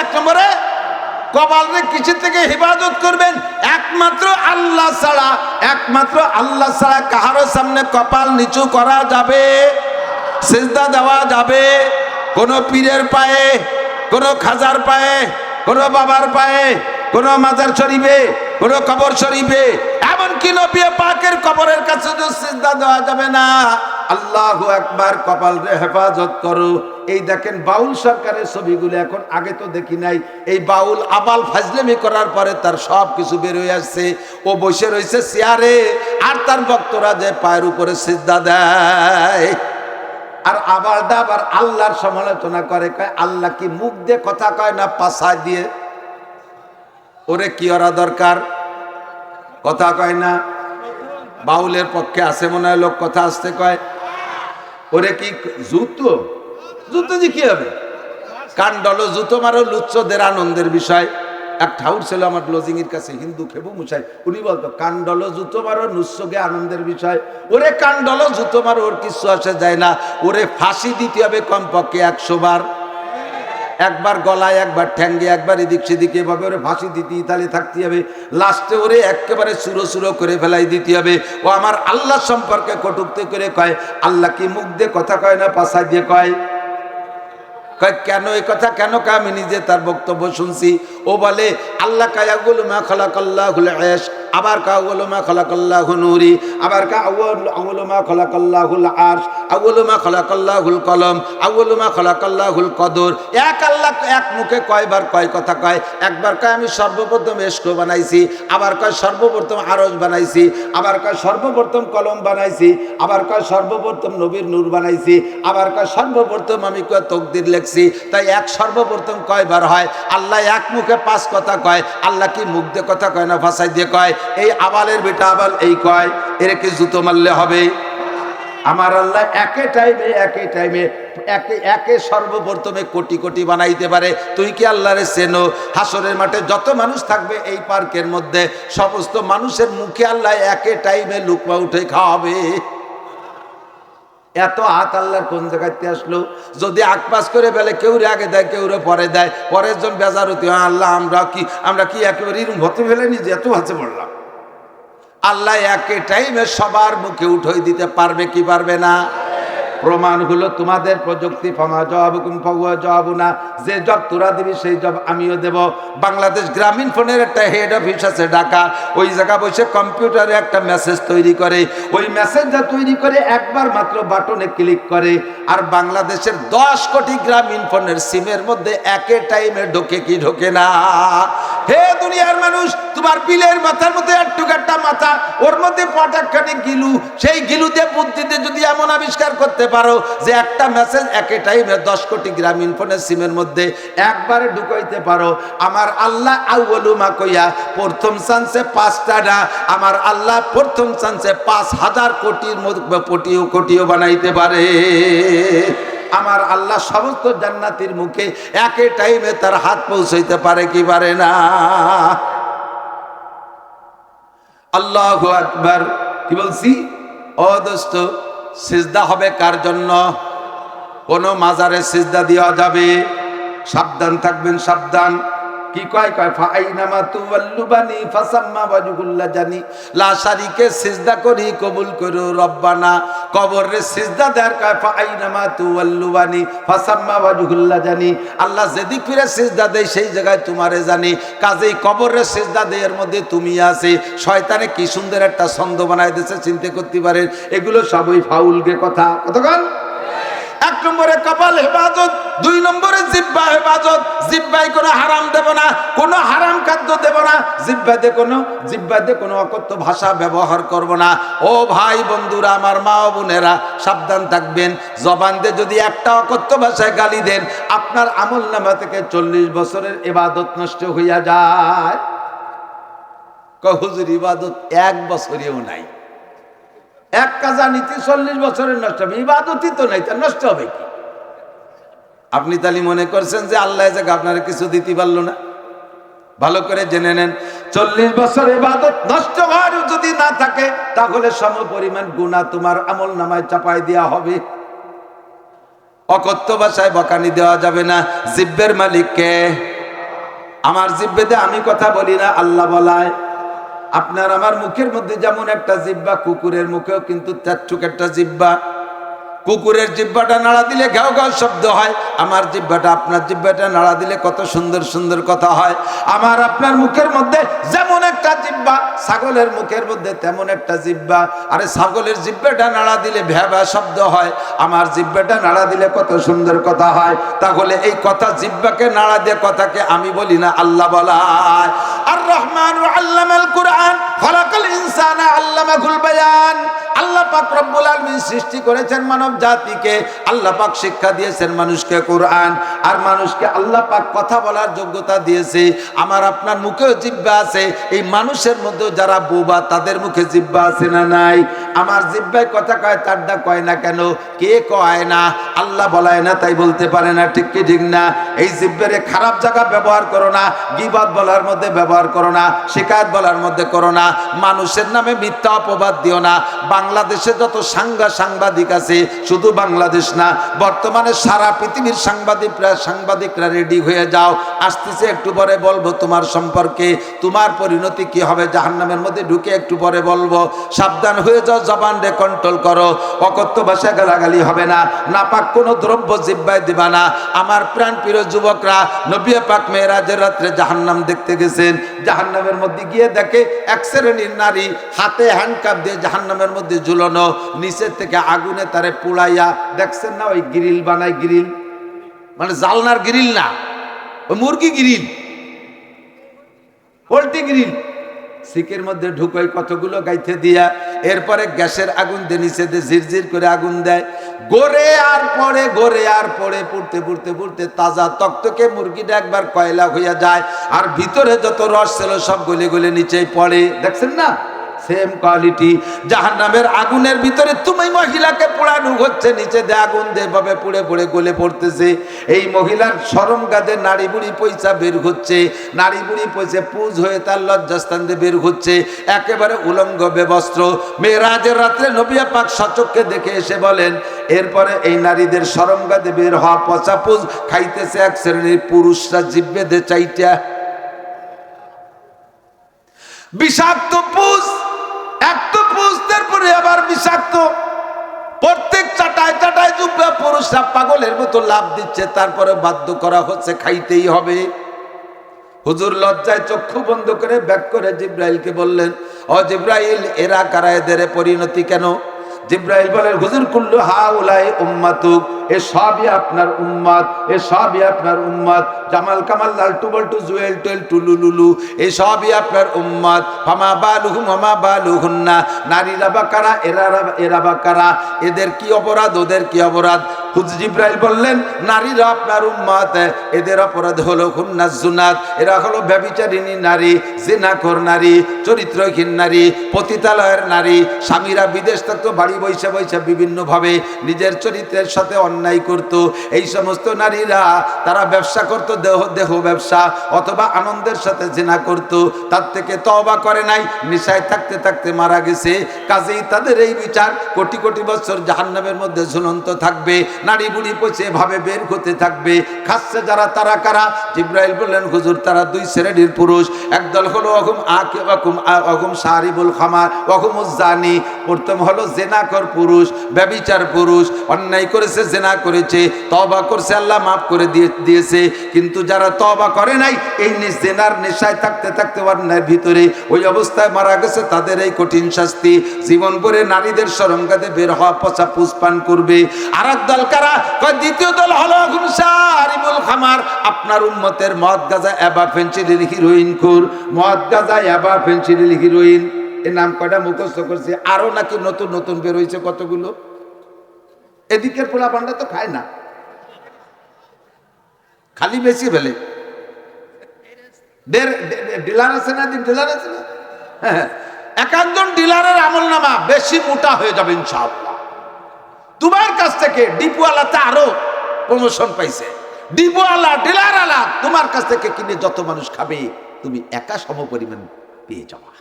এক নম্বরে কপালের কিছু থেকে হেফাজত করবেন একমাত্র আল্লাহ ছাড়া। একমাত্র আল্লাহ ছাড়া কাহারও সামনে কপাল নিচু করা যাবে, সিজদা দেওয়া যাবে? কোন পীরের পায়ে, কোন খাজার পায়ে, কোন বাবার পায়ে, কোন মাজার শরীফে, কোন কবর শরীফে, এমনকি নবী পাকের কবরের কাছে সিজদা দেওয়া যাবে না। আল্লাহু আকবার, কপাল রে হেফাজত করো। এই দেখেন বাউল সরকারের ছবিগুলো এখন, আগে তো দেখি নাই। এই বাউল আবাল ফাজলামি করার পরে তার সব কিছু বের হয়ে আসছে। ও বসে রয়েছে চেয়ারে, আর তার ভক্তরা যে পায়ের উপরে সিজদা দেয়। আর আবালটা আবার আল্লাহর সমালোচনা করে, কয় আল্লাহ কি মুখ দিয়ে কথা কয় না পাছা দিয়ে? ওরে কি ওরা দরকার, কথা কয় না। বাউলের পক্ষে আছে মনে হয় লোক কথা আসতে কয়। ওরে কি জুতো, জুতো যে কি হবে? কান ডলো, জুতো মারো, লুচ্চদের আনন্দের বিষয়। এক ঠাউর ছিল আমার লজিং এর কাছে, হিন্দু খেবু মুসাই, উনি বলতো কান ডলো জুতো মারো, নুচ্চকে আনন্দের বিষয়। ওরে কান ডলো জুতো মারো, ওর কিছু আসে যায় না। ওরে ফাঁসি দিতে হবে কমপক্ষে 100 বার। একবার গলায়, একবার ঠ্যাঙ্গে, একবার এদিক সেদিকে, এভাবে ওরে ফাঁসি দিতে তাহলে থাকতে হবে। লাস্টে ওরে একেবারে চুরো চুরো করে ফেলাই দিতে হবে। ও আমার আল্লাহ সম্পর্কে কটূক্তি করে কয় আল্লাহ কি মুখ দিয়ে কথা কয় না পাছা দিয়ে কয়? কেন এই কথা কেন কয়? আমি নিজে তার বক্তব্য শুনছি। ও বলে আল্লাহ কায়াগুল মা খালাকাল্লাহুল আশ, আবার কাউগুল মা খালাকাল্লাহু নূরি, আবার কাউগুল মা খালাকাল্লাহুল আরশ, আউগুল মা খালাকাল্লাহুল কলম, আউগুল মা খালাকাল্লাহুল কদর। এক আল্লাহ এক মুখে কয়বার কয় কথা কয়? একবার কয় আমি সর্বপ্রথম এশক বানাইছি, আবার কয় সর্বপ্রথম আরশ বানাইছি, আবার কয় সর্বপ্রথম কলম বানাইছি, আবার কয় সর্বপ্রথম নবীর নূর বানাইছি, আবার কয় সর্বপ্রথম আমি কয় তকদির লেখছি। তাই এক সর্বপ্রথম কয়বার হয়? আল্লাহ এক মুখে 5 কথা কয়। আল্লাহ কি মুখ দিয়ে কথা কয় না ভাষায় দিয়ে কয়? এই আবালের বেটা আবাল এই কয়, এর কি জুতো মারলে হবে? আমার আল্লাহ একে টাইমে একে সর্বপ্রথমে কোটি কোটি বানাইতে পারে। তুই কি আল্লাহরে চেনো? হাসরের মাঠে যত মানুষ থাকবে এই পার্কের মধ্যে, সমস্ত মানুষের মুখে আল্লাহ একে টাইমে লুকমা উঠে খাওয়াবে। এত হাত আল্লাহর কোন জায়গাতে আসলো? যদি আকপাস করে ফেলে, কেউ আগে দেয়, কেউ পরে দেয়, পরের জন বেজার হতে হয় আল্লাহ আমরা কি একেবারে এরকম হতে ফেলেনি যে এত হাতে পড়লাম? আল্লাহ একে টাইমে সবার মুখে উঠাই দিতে পারবে কি পারবে না? প্রমাণ হলো তোমাদের প্রযুক্তি, ফামা জবাবুকুম ফাহুয়া জবাবুনা। যে জব তোরা দিবি সেই জব আমিও দেব। বাংলাদেশ গ্রামীণ ফোনের একটা হেড অফিস আছে ঢাকা, ওই জায়গা বসে কম্পিউটারে একটা মেসেজ তৈরি করে। ওই মেসেজটা তৈরি করে একবার মাত্র বাটনে ক্লিক করে, আর বাংলাদেশের 10 কোটি গ্রামীণ ফোনের সিমের মধ্যে একে টাইমে ঢোকে কি ঢোকে না? হে দুনিয়ার মানুষ, তোমার বিলের মাথার মধ্যে একটা মাথা, ওর মধ্যে পটাকখানি গিলু, সেই গিলুতে বুদ্ধিতে যদি এমন আবিষ্কার করতে পারো যে একটা মেসেজ একে টাইমে 10 কোটি গ্রামীণ ফোনের সিমের মধ্যে একবারে ঢুকাইতে পারো, আমার আল্লাহ আউয়ালু মা কইয়া প্রথম চান্সে 5টা না, আমার আল্লাহ প্রথম চান্সে 5000 কোটির মধ্যে কোটিও বানাইতে পারে। আমার আল্লাহ সমস্ত জান্নাতীর মুখে একে টাইমে তার হাত পৌঁছাইতে পারে কি পারে না? আল্লাহু আকবার। কি বলছি? ও দোস্ত, সিজদা হবে কার জন্য? কোন মাজারে সিজদা দেওয়া যাবে? সাবধান থাকবেন, সাবধান। কি কয় ফাইনামা তুওয়াল্লুবানি ফাসাম্মা ওয়াজহুল্লাহ জানি লা শারিকে সিজদা করি কবুল করো রব্বানা। কবরে সিজদা দেয়ার কয় ফাইনামা তুওয়াল্লুবানি ফাসাম্মা ওয়াজহুল্লাহ জানি। আল্লাহ যেদিক ফিরে সিজদা দেয় সেই জায়গায় তোমারে জানি। কাজেই কবরে সিজদা দেয়ার মধ্যে তুমি আছে। শয়তানে কি সুন্দর একটা ছন্দ বানায় দিয়েছে, চিন্তা করতে পারেন। এগুলো সবই ফাউলকে কথা। কতক্ষণ? 1 নম্বরে কপাল হেফাজত, 2 নম্বরে জিহ্বা হেফাজত। জিহ্বায় কোনো হারাম দেব না, কোনো হারাম খাদ্য দেব না, জিহ্বাতে কোনো অকথ্য ভাষা ব্যবহার করব না। ও ভাই বন্ধুরা, আমার মা ও বোনেরা, সাবধান থাকবেন। জবান দিয়ে যদি একটা অকথ্য ভাষায় গালি দেন, আপনার আমলনামা থেকে 40 বছরের ইবাদত নষ্ট হইয়া যায়। হুজুর ইবাদত 1 বছরেও নাই, এক কাজা নীতি 40 বছরের নষ্ট হবে, ইবাদতই তো নাই, তা নষ্ট হবে কি? আপনি তাহলে মনে করছেন যে আল্লাহ জায়গা আপনার কিছু দিতে পারলো না? ভালো করে জেনে নেন, 40 বছর ইবাদত নষ্ট হওয়ার যদি না থাকে, তাহলে সম পরিমাণ গুনাহ তোমার আমল নামায় চাপাই দেওয়া হবে। অকথ্য ভাষায় বকানি দেওয়া যাবে না। জিহ্বার মালিক কে? আমার জিহ্বাতে আমি কথা বলি না, আল্লাহ বলায়। আপনার আমার মুখের মধ্যে যেমন একটা জিহ্বা, কুকুরের মুখেও কিন্তু চারটুক একটা জিহ্বা। কুকুরের জিহ্বাটা নাড়া দিলে ঘাও ঘাও শব্দ হয়, আমার জিহ্বাটা আপনার জিহ্বাটা নাড়া দিলে কত সুন্দর সুন্দর কথা হয়। আমার আপনার মুখের মধ্যে যেমন একটা জিহ্বা, ছাগলের মুখের মধ্যে তেমন একটা জিহ্বা। আরে ছাগলের জিহ্বাটা নাড়া দিলে ভ্যা ভ্যা শব্দ হয়, আমার জিহ্বাটা নাড়া দিলে কত সুন্দর কথা হয়। তাহলে এই কথা জিহ্বাকে নাড়া দিয়ে কথাকে আমি বলি না, আল্লাহ বলায়। আর রহমান আল্লামাল কুরআন খলাকাল ইনসানা আল্লামাহুল বায়ান। আল্লাহ পাক রব্বুল আলামিন সৃষ্টি করেছেন মানব জাতিকে, আল্লাহ পাক শিক্ষা দিয়েছেন মানুষকে কোরআন, আর মানুষকে আল্লাহ পাক কথা বলার যোগ্যতা দিয়েছে। আমার আপনার মুখেও জিহ্বা আছে, এই মানুষের মধ্যে যারা বোবা তাদের মুখে জিহ্বা আছে না নাই? আমার জিহ্বায় কথা কয়, তারটা কয় না কেন? কে কয় না? আল্লাহ বলায় না তাই বলতে পারে না, ঠিক কি ঠিক না? এই জিহ্বারে খারাপ জায়গা ব্যবহার করো না, গীবত বলার মধ্যে ব্যবহার করো না, শিকায়ত বলার মধ্যে করো না, মানুষের নামে মিথ্যা অপবাদ দিও না। বাংলাদেশে যত সাংবাদিক আছে, শুধু বাংলাদেশ না, বর্তমানে সারা পৃথিবীর সাংবাদিকরা রেডি হয়ে যাও, আসতেছে একটু পরে বলবো তোমার সম্পর্কে, তোমার পরিণতি কি হবে জাহান্নামের মধ্যে ঢুকে, একটু পরে বলবো। সাবধান হয়ে যাও, জবান রে কন্ট্রোল করো, অকথ্য ভাষা গালাগালি হবে না, নাপাক কোনো দ্রব্য জিহ্বায় দিবা না। আমার প্রাণ প্রিয় যুবকরা, নবী পাক মেরাজের রাত্রে জাহান্নাম দেখতে গেছেন, জাহান্নামের মধ্যে গিয়ে দেখে এক শ্রেণীর নারী হাতে হ্যান্ডকাপ দিয়ে জাহান্নামের মধ্যে ঝুলানো, নিচের থেকে আগুনে তারে পুড়াইয়া, দেখছেন না ওই গ্রিল বানায়, গ্রিল মানে জালনার গ্রিল না, ওই মুরগি গ্রিল, পোল্ট্রি গ্রিল, সিকের মধ্যে ঢুকাই কতগুলো গাইতে দিয়া, এরপরে গ্যাসের আগুন দিয়ে নিচে দিয়ে ঝিরঝির করে আগুন দেয়, গড়ে আর পড়ে পুড়তে পুড়তে পুড়তে তাজা তক্তকে মুরগিটা একবার কয়লা হইয়া যায়, আর ভিতরে যত রস ছিল সব গলে গলে নিচেই পড়ে। দেখছেন না? সেম কোয়ালিটি জাহান্নামের আগুনের ভিতরে তুমি মহিলাকে পোড়ানো হচ্ছে, নিচে দিয়ে আগুন যেভাবে পুড়ে পুড়ে গলে পড়তেছে, এই মহিলার শরম গাদে নারী বুড়ি পয়সা বের হচ্ছে, নারী বুড়ি পয়সা পুজ হয়ে তার লজ্জাস্থান দিয়ে বের হচ্ছে, একেবারে উলঙ্গ বেবস্ত্র। মেরাজের রাত্রে নবী পাক সচক্ষে দেখে এসে বলেন, এরপরে এই নারীদের শরম গাদে বের হওয়া পচা পুজ খাইতেছে এক শ্রেণীর পুরুষরা জিব্বে দে চাইটা, বিষাক্ত পুজ, এক তো পুজদের পরে আবার বিষাক্ত, প্রত্যেক চাটায় চাটায় জুব্বা পুরুষরা পাগলের মতো লাভ দিচ্ছে, তারপরে বাধ্য করা হচ্ছে খাইতেই হবে। হুজুর লজ্জায় চক্ষু বন্ধ করে ব্যাক করে জিব্রাইলকে বললেন, ও জিব্রাইল, এরা কারা, এদের পরিণতি কেন? জিব্রাইল বলেন, হুজুর কুল্লু হাউলাই উম্মাতুক, এ সবই আপনার উম্মত, এ সবই আপনার উম্মত, জামাল কামাল লালটু বল্টু জুয়েল টুয়েল টুলুলুলু, এই সবই আপনার উম্মত। ফামা বালুহুম ওমা বালুহুন্না, নারীরা বা কারা, এরা বা কারা, এদের কি অপরাধ, ওদের কি অপরাধ? হুজুর জিব্রাইল বললেন, নারীরা আপনার উম্মত, এদের অপরাধ হলো হুন্নাজ জুনাত, এরা হলো ব্যভিচারিণী নারী, জিনাখোর নারী, চরিত্রহীন নারী, পতিতালয়ের নারী, স্বামীরা বিদেশ থাকতো, বাড়ি বৈশা বৈশা বিভিন্নভাবে নিজের চরিত্রের সাথে অন্যায় করত, এই সমস্ত নারীরা তারা ব্যবসা করত, দেহ ব্যবসা, অথবা আনন্দের সাথে জিনা করত, তার থেকে তওবা করে নাই, নেশায় থাকতে থাকতে মারা গেছে। কাজেই তাদের এই বিচার, কোটি কোটি বছর জাহান্নামের মধ্যে ঝুলন্ত থাকবে, নারী বুড়ি পচে ভাবে বের হতে থাকবে। খাচ্ছে যারা, তারা কারা? জিব্রাইল বললেন, হুজুর তারা দুই শ্রেণীর পুরুষ, একদল হলো অহুম সারিবুল খামার অহুমুজ জানি, প্রথম হলো জেনাকর পুরুষ, ব্যভিচার পুরুষ, অন্যায় করেছে, জেনা করেছে, তওবা করছে, আল্লাহ মাফ করে দিয়েছে। কিন্তু যারা তওবা করে নাই, এই জেনার নেশায় থাকতে থাকতে অন্যায়ের ভিতরে ওই অবস্থায় মারা গেছে, তাদের এই কঠিন শাস্তি, জীবন ভরে নারীদের শরমগাদে বের হওয়া পচা পুষ্পান করবে। আর এক দল কারা? দ্বিতীয় দল হলো সারিবুল খামার, আপনার উম্মতের মদ গাঁজা এবা ফেন্সিডিল হিরোইন খুর, মদ গাঁজা এবা ফেন্সিডিল হিরোইন, এর নাম কয়টা মুখস্থ করছে, আরো নাকি নতুন নতুন বের হয়েছে কতগুলো। এদিকের পোলা পান্ডা তো খায় না, খালি বেশি ফেলে। ডিলার আছে না, ডিলার আছে না, এক একজন ডিলারের আমল নামা বেশি মোটা হয়ে যাবে ইনশাআল্লাহ। তোমার কাছ থেকে ডিপওয়ালাতে আরো প্রমোশন পাইছে, ডিপওয়ালা ডিলার আলা তোমার কাছ থেকে কিনে যত মানুষ খাবে, তুমি একা সম পরিমাণ পেয়ে যাওয়া।